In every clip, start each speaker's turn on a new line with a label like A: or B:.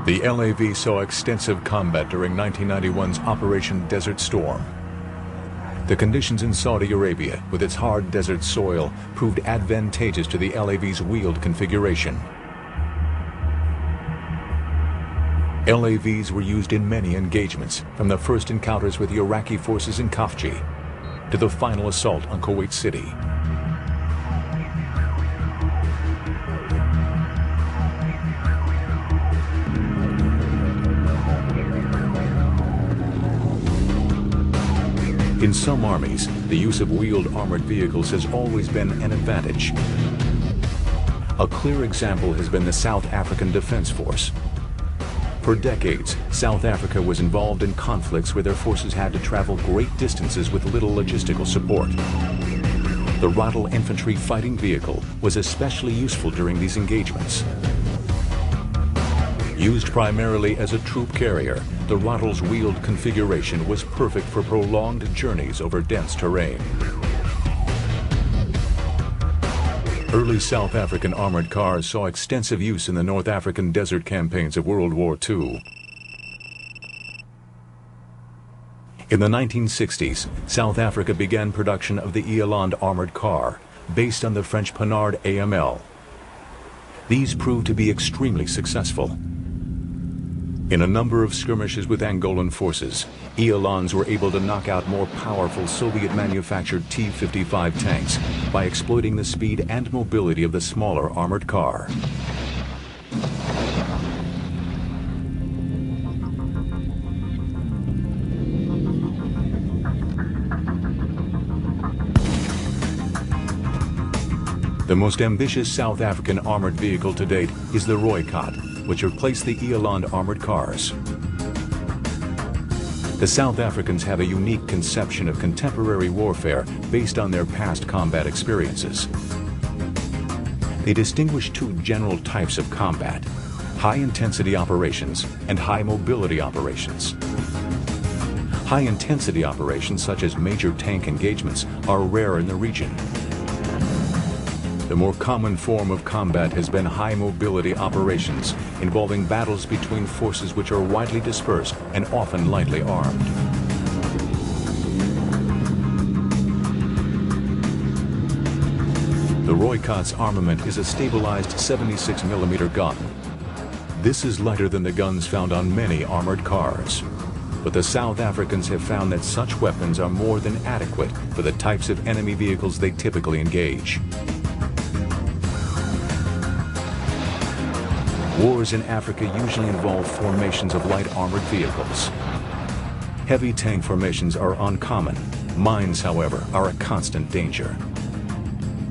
A: The LAV saw extensive combat during 1991's Operation Desert Storm. The conditions in Saudi Arabia, with its hard desert soil, proved advantageous to the LAV's wheeled configuration. LAVs were used in many engagements, from the first encounters with the Iraqi forces in Khafji to the final assault on Kuwait City. In some armies, the use of wheeled armored vehicles has always been an advantage. A clear example has been the South African Defense Force. For decades, South Africa was involved in conflicts where their forces had to travel great distances with little logistical support. The Rottl infantry fighting vehicle was especially useful during these engagements. Used primarily as a troop carrier, the Rottl's wheeled configuration was perfect for prolonged journeys over dense terrain. Early South African armored cars saw extensive use in the North African desert campaigns of World War II. In the 1960s, South Africa began production of the Eland armored car, based on the French Panhard AML. These proved to be extremely successful. In a number of skirmishes with Angolan forces, Elands were able to knock out more powerful Soviet-manufactured T-55 tanks by exploiting the speed and mobility of the smaller armored car. The most ambitious South African armored vehicle to date is the Rooikot, which replaced the Eland armored cars. The South Africans have a unique conception of contemporary warfare based on their past combat experiences. They distinguish two general types of combat: high-intensity operations and high-mobility operations. High-intensity operations, such as major tank engagements, are rare in the region. The more common form of combat has been high-mobility operations, involving battles between forces which are widely dispersed and often lightly armed. The Rooikot's armament is a stabilized 76mm gun. This is lighter than the guns found on many armored cars. But the South Africans have found that such weapons are more than adequate for the types of enemy vehicles they typically engage. Wars in Africa usually involve formations of light armored vehicles. Heavy tank formations are uncommon. Mines, however, are a constant danger.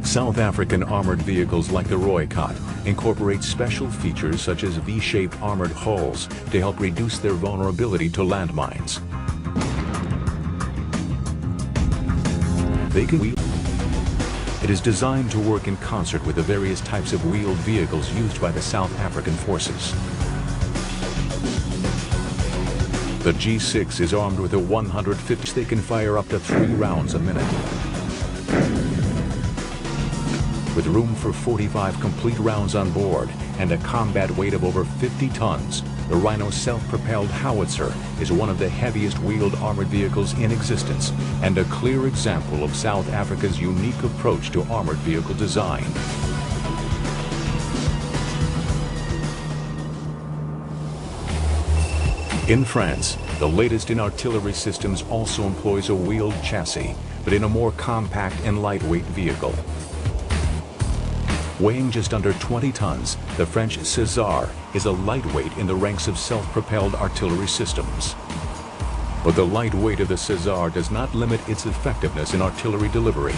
A: South African armored vehicles like the Rooikot incorporate special features such as V-shaped armored hulls to help reduce their vulnerability to landmines. They can wheel. It is designed to work in concert with the various types of wheeled vehicles used by the South African forces. The G6 is armed with a 150. They can fire up to 3 rounds a minute. With room for 45 complete rounds on board and a combat weight of over 50 tons, the Rhino self-propelled howitzer is one of the heaviest wheeled armored vehicles in existence and a clear example of South Africa's unique approach to armored vehicle design. In France, the latest in artillery systems also employs a wheeled chassis, but in a more compact and lightweight vehicle. Weighing just under 20 tons, the French César is a lightweight in the ranks of self-propelled artillery systems. But the light weight of the César does not limit its effectiveness in artillery delivery.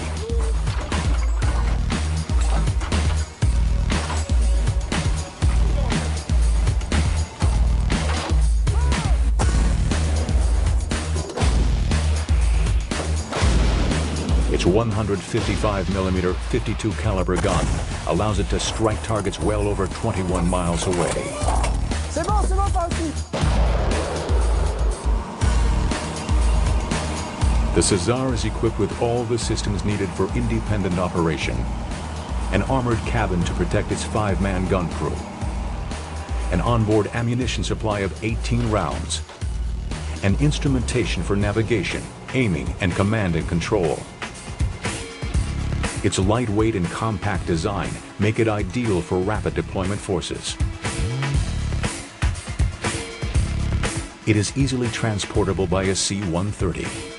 A: Its 155mm 52 caliber gun allows it to strike targets well over 21 miles away.
B: C'est bon, par ici.
A: The César is equipped with all the systems needed for independent operation. An armored cabin to protect its 5-man gun crew. an onboard ammunition supply of 18 rounds, and instrumentation for navigation, aiming, and command and control. Its lightweight and compact design make it ideal for rapid deployment forces. It is easily transportable by a C-130.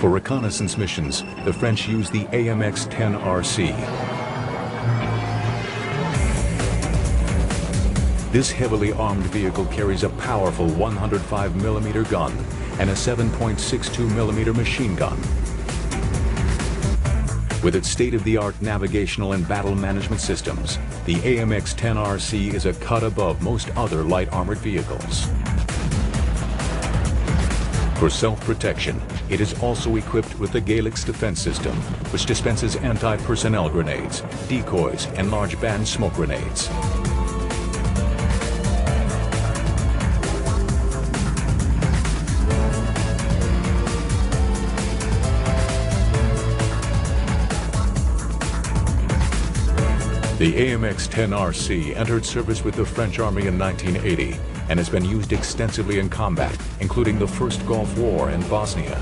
A: For reconnaissance missions, the French use the AMX-10RC. This heavily armed vehicle carries a powerful 105mm gun and a 7.62mm machine gun. With its state-of-the-art navigational and battle management systems, the AMX-10RC is a cut above most other light armored vehicles. For self-protection, it is also equipped with the Galix defense system, which dispenses anti-personnel grenades, decoys, and large band smoke grenades. The AMX-10RC entered service with the French Army in 1980 and has been used extensively in combat, including the First Gulf War and Bosnia.